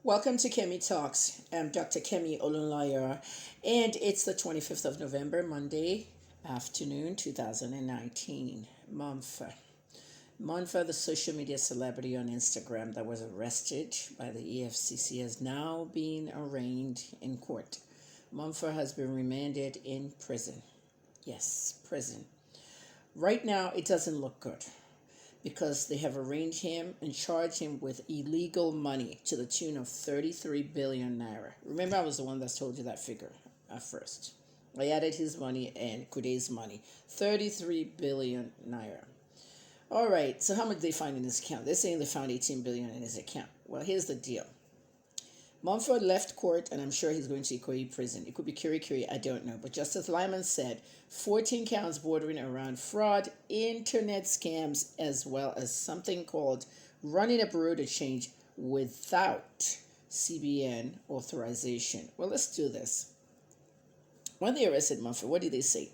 Welcome to Kemi Talks. I'm Dr. Kemi Olunlayora, and it's the 25th of November, Monday afternoon, 2019. Mompha. Mompha, the social media celebrity on Instagram that was arrested by the EFCC, has now been arraigned in court. Mompha has been remanded in prison. Yes, prison. Right now, it doesn't look good because they have arraigned him and charged him with illegal money to the tune of 33 billion naira. Remember, I was the one that told you that figure at first. I added his money and Kude's money. 33 billion naira. All right, so how much did they find in his account? They're saying they found 18 billion in his account. Well, here's the deal. Mompha left court, and I'm sure he's going to Ikoyi prison. It could be Kiri, I don't know. But Justice Lyman said 14 counts bordering around fraud, internet scams, as well as something called running a bureau de change without CBN authorization. Well, let's do this. When they arrested Mompha, what did they say?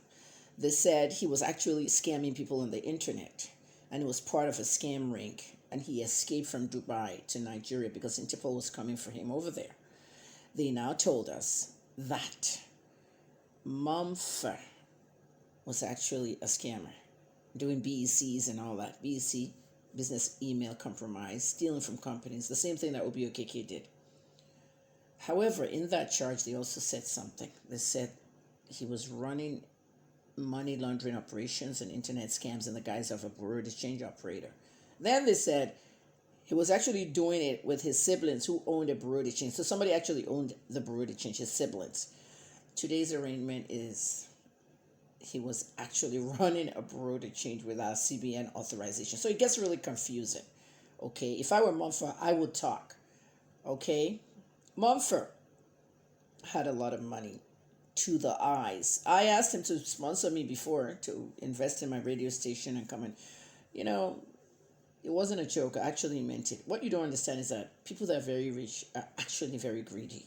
They said he was actually scamming people on the internet, and it was part of a scam ring, and he escaped from Dubai to Nigeria because Interpol was coming for him over there. They now told us that Mompha was actually a scammer, doing BECs and all that. BEC, business email compromise, stealing from companies, the same thing that Obiokeke did. However, in that charge, they also said something. They said he was running money laundering operations and internet scams in the guise of a bureau de change operator. Then they said he was actually doing it with his siblings who owned a bureau de change. So somebody actually owned the bureau de change, his siblings. Today's arraignment is he was actually running a bureau de change without CBN authorization. So it gets really confusing. Okay, if I were Mompha, I would talk. Okay, Mompha had a lot of money to the eyes. I asked him to sponsor me before to invest in my radio station and come and, it wasn't a joke. I actually meant it. What you don't understand is that people that are very rich are actually very greedy.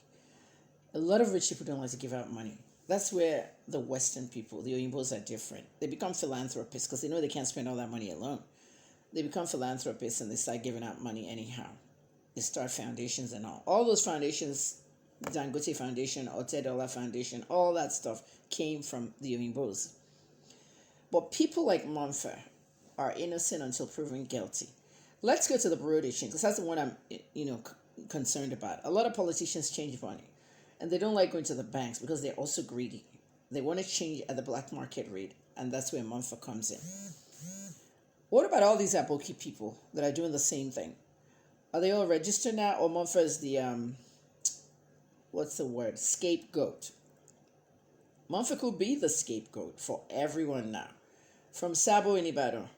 A lot of rich people don't like to give out money. That's where the Western people, the Oyimbos, are different. They become philanthropists because they know they can't spend all that money alone. They become philanthropists and they start giving out money anyhow. They start foundations and all. All those foundations, Dangote Foundation, Otedola Foundation, all that stuff came from the Oyimbos. But people like Mompha are innocent until proven guilty. Let's go to the bureau de change because that's the one I'm, concerned about. A lot of politicians change money, and they don't like going to the banks because they're also greedy. They want to change at the black market rate, and that's where Mompha comes in. What about all these Aboki people that are doing the same thing? Are they all registered now, or Mompha is the what's the word? Scapegoat. Mompha could be the scapegoat for everyone now, from Sabo in Ibadan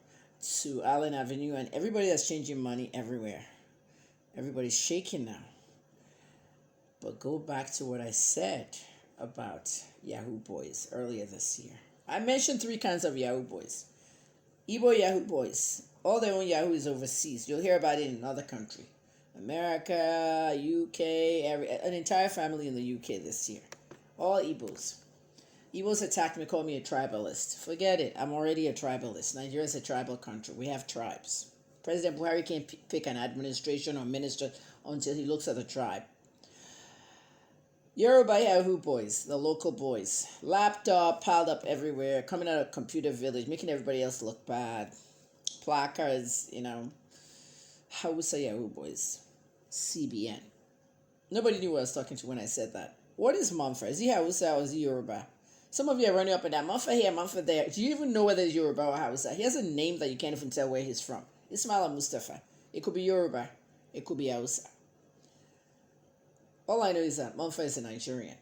to Allen Avenue, and everybody that's changing money everywhere. Everybody's shaking now. But go back to what I said about Yahoo Boys earlier this year. I mentioned 3 kinds of Yahoo Boys. Igbo Yahoo Boys. All their own Yahoo is overseas. You'll hear about it in another country. America, UK, an entire family in the UK this year. All Igbos. Igbos attacked me, called me a tribalist. Forget it. I'm already a tribalist. Nigeria is a tribal country. We have tribes. President Buhari can't pick an administration or minister until he looks at the tribe. Yoruba Yahoo Boys, the local boys. Laptop piled up everywhere, coming out of computer village, making everybody else look bad. Placards, Hausa Yahoo Boys. CBN. Nobody knew what I was talking to when I said that. What is Mompha? Is he Hausa or is he Yoruba? Some of you are running up and down. Mompha here, Mompha there. Do you even know whether he's Yoruba or Hausa? He has a name that you can't even tell where he's from. Ismaila Mustapha. It could be Yoruba. It could be Hausa. All I know is that Mompha is a Nigerian.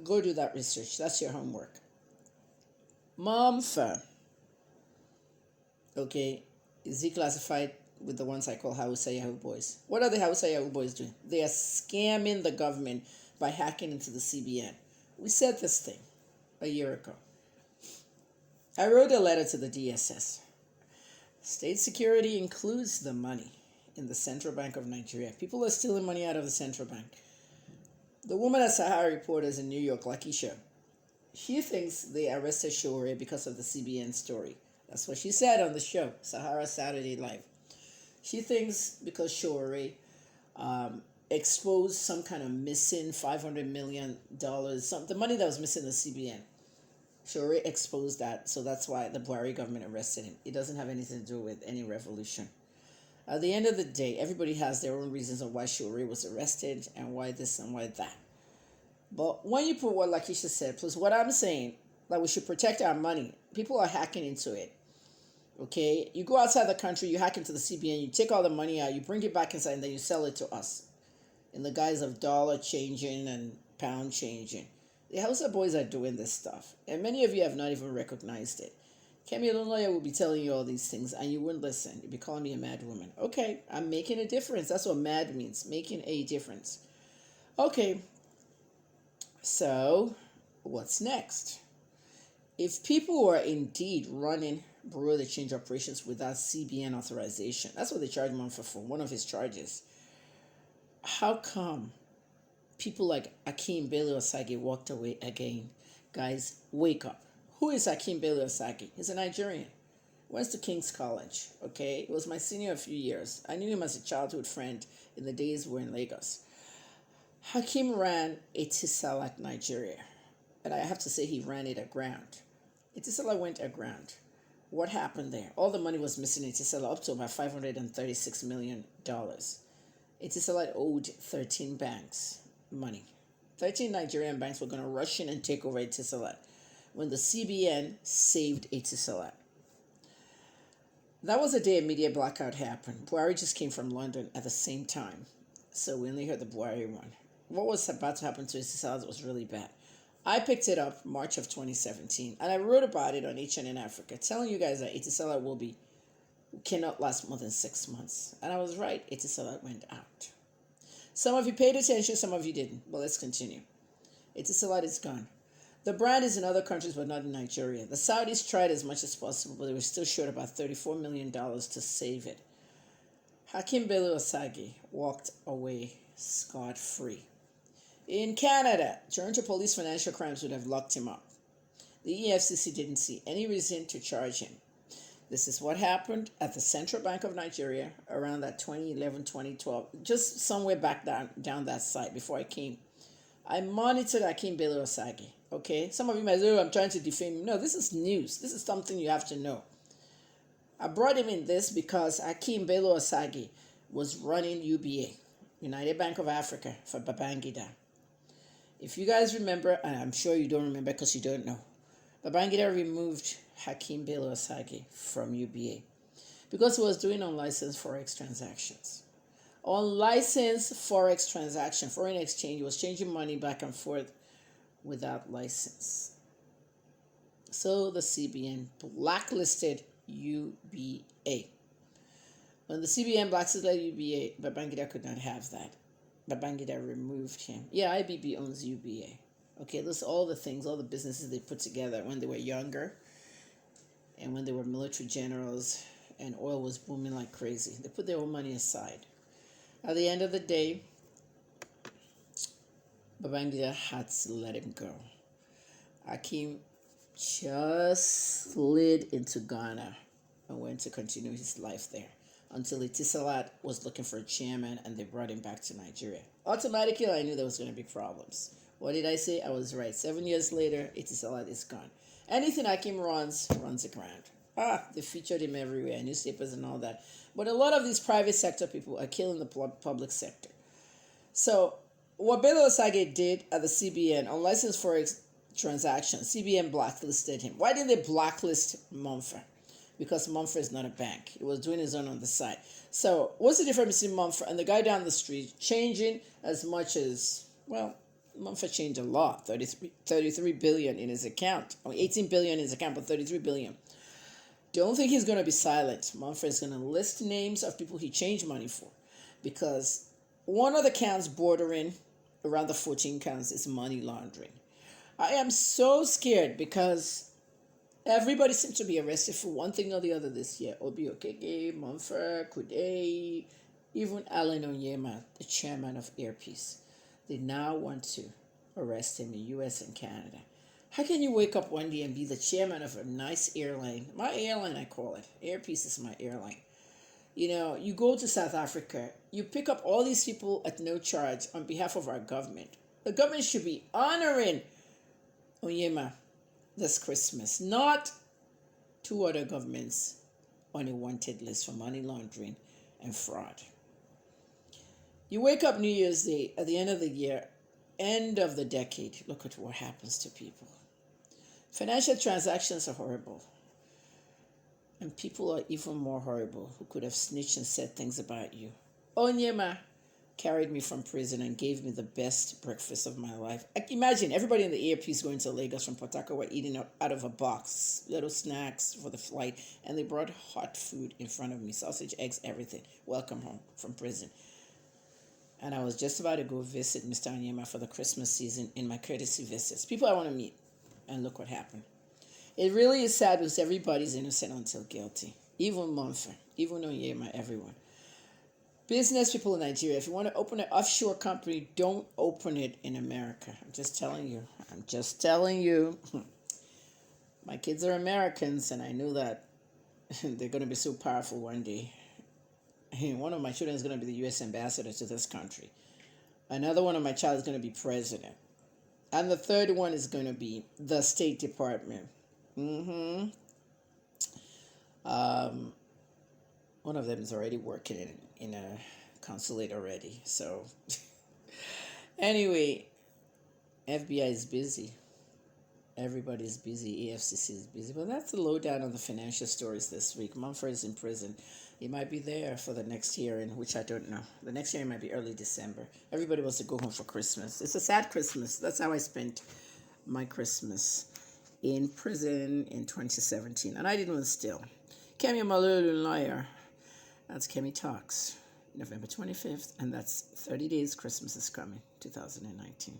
Go do that research. That's your homework. Mompha. Okay. Is he classified with the ones I call Hausa Yahoo Boys? What are the Hausa Yahoo Boys doing? They are scamming the government by hacking into the CBN. We said this thing a year ago. I wrote a letter to the DSS. State security includes the money in the Central Bank of Nigeria. People are stealing money out of the Central Bank. The woman at Sahara Reporters in New York, Lakisha, she thinks they arrested Shore because of the CBN story. That's what she said on the show, Sahara Saturday Live. She thinks because Shore exposed some kind of missing $500 million, the money that was missing in the CBN. She already exposed that, so that's why the Buhari government arrested him. It doesn't have anything to do with any revolution. At the end of the day, everybody has their own reasons of why Shuri was arrested and why this and why that. But when you put what Lakeisha said, plus what I'm saying, like we should protect our money, people are hacking into it. Okay? You go outside the country, you hack into the CBN, you take all the money out, you bring it back inside, and then you sell it to us in the guise of dollar changing and pound changing. The Hausa boys are doing this stuff, and many of you have not even recognized it. Kemi lawyer will be telling you all these things, and you wouldn't listen. You'd be calling me a mad woman. Okay, I'm making a difference. That's what mad means, making a difference. Okay, so what's next? If people were indeed running Bureau de Change operations without CBN authorization, that's what they charged Mompha for, one of his charges. How come people like Hakeem Bello-Osagie walked away again? Guys, wake up. Who is Hakeem Bello-Osagie? He's a Nigerian. Went to King's College, okay? He was my senior a few years. I knew him as a childhood friend in the days we were in Lagos. Hakeem ran Etisalat, Nigeria. And I have to say he ran it aground. Etisalat went aground. What happened there? All the money was missing in Etisalat, up to about $536 million. Etisalat owed 13 banks money. 13 Nigerian banks were going to rush in and take over Etisalat when the CBN saved Etisalat. That was the day a media blackout happened. Buhari just came from London at the same time, so we only heard the Buhari one. What was about to happen to Etisalat was really bad. I picked it up March of 2017, and I wrote about it on HNN Africa, telling you guys that Etisalat cannot last more than 6 months. And I was right, Etisalat went out. Some of you paid attention, some of you didn't, but let's continue. Etisalat is gone. The brand is in other countries, but not in Nigeria. The Saudis tried as much as possible, but they were still short about $34 million to save it. Hakeem Bello-Osagie walked away scot-free. In Canada, Toronto Police Financial Crimes would have locked him up. The EFCC didn't see any reason to charge him. This is what happened at the Central Bank of Nigeria around that 2011, 2012, just somewhere back down that side before I came. I monitored Hakeem Bello-Osagie, okay? Some of you might say, oh, I'm trying to defame him. No, this is news. This is something you have to know. I brought him in this because Hakeem Bello-Osagie was running UBA, United Bank of Africa, for Babangida. If you guys remember, and I'm sure you don't remember because you don't know, Babangida removed Hakeem Bello-Osagie from UBA because he was doing unlicensed forex transactions. Unlicensed forex transaction, foreign exchange, he was changing money back and forth without license. So the CBN blacklisted UBA. When the CBN blacklisted UBA, Babangida could not have that. Babangida removed him. Yeah, IBB owns UBA. Okay, those all the things, all the businesses they put together when they were younger and when they were military generals and oil was booming like crazy. They put their own money aside. At the end of the day, Babangida had to let him go. Hakeem just slid into Ghana and went to continue his life there until Etisalat was looking for a chairman and they brought him back to Nigeria. Automatically, I knew there was going to be problems. What did I say? I was right. 7 years later, Etisalat is gone. Anything Hakeem runs aground. They featured him everywhere, newspapers and all that. But a lot of these private sector people are killing the public sector. So what Bello-Osagie did at the CBN, unlicensed forex transactions, CBN blacklisted him. Why didn't they blacklist Mompha? Because Mompha is not a bank. He was doing his own on the side. So what's the difference between Mompha and the guy down the street changing as much as, well, Mompha changed a lot, 33 billion in his account. 18 billion in his account, but 33 billion. Don't think he's going to be silent. Mompha is going to list names of people he changed money for, because one of the counts bordering around the 14 counts is money laundering. I am so scared because everybody seems to be arrested for one thing or the other this year. Obi Okeke, Mompha, Kude, even Alan Onyema, the chairman of Airpeace. They now want to arrest him in US and Canada. How can you wake up one day and be the chairman of a nice airline? My airline, I call it. Airpeace is my airline. You go to South Africa, you pick up all these people at no charge on behalf of our government. The government should be honoring Onyema this Christmas, not two other governments on a wanted list for money laundering and fraud. You wake up New Year's Day at the end of the year, end of the decade. Look at what happens to people. Financial transactions are horrible. And people are even more horrible who could have snitched and said things about you. Onyema carried me from prison and gave me the best breakfast of my life. Imagine everybody in the airpiece going to Lagos from Port Harcourt were eating out of a box, little snacks for the flight, and they brought hot food in front of me, sausage, eggs, everything. Welcome home from prison. And I was just about to go visit Mr. Onyema for the Christmas season in my courtesy visits. People I want to meet. And look what happened. It really is sad because everybody's innocent until guilty. Even Mompha, even Onyema, everyone. Business people in Nigeria, if you want to open an offshore company, don't open it in America. I'm just telling you. My kids are Americans, and I knew that they're going to be so powerful one day. One of my children is going to be the U.S. ambassador to this country. Another one of my child is going to be president. And the third one is going to be the State Department. One of them is already working in a consulate already. So anyway, FBI is busy. Everybody's busy. EFCC is busy. But that's the lowdown on the financial stories this week. Mompha is in prison. He might be there for the next hearing, which I don't know. The next hearing might be early December. Everybody wants to go home for Christmas. It's a sad Christmas. That's how I spent my Christmas in prison in 2017. And I didn't even steal. Kemi Bello-Osagie. That's Kemi Talks, November 25th. And that's 30 days Christmas is coming, 2019.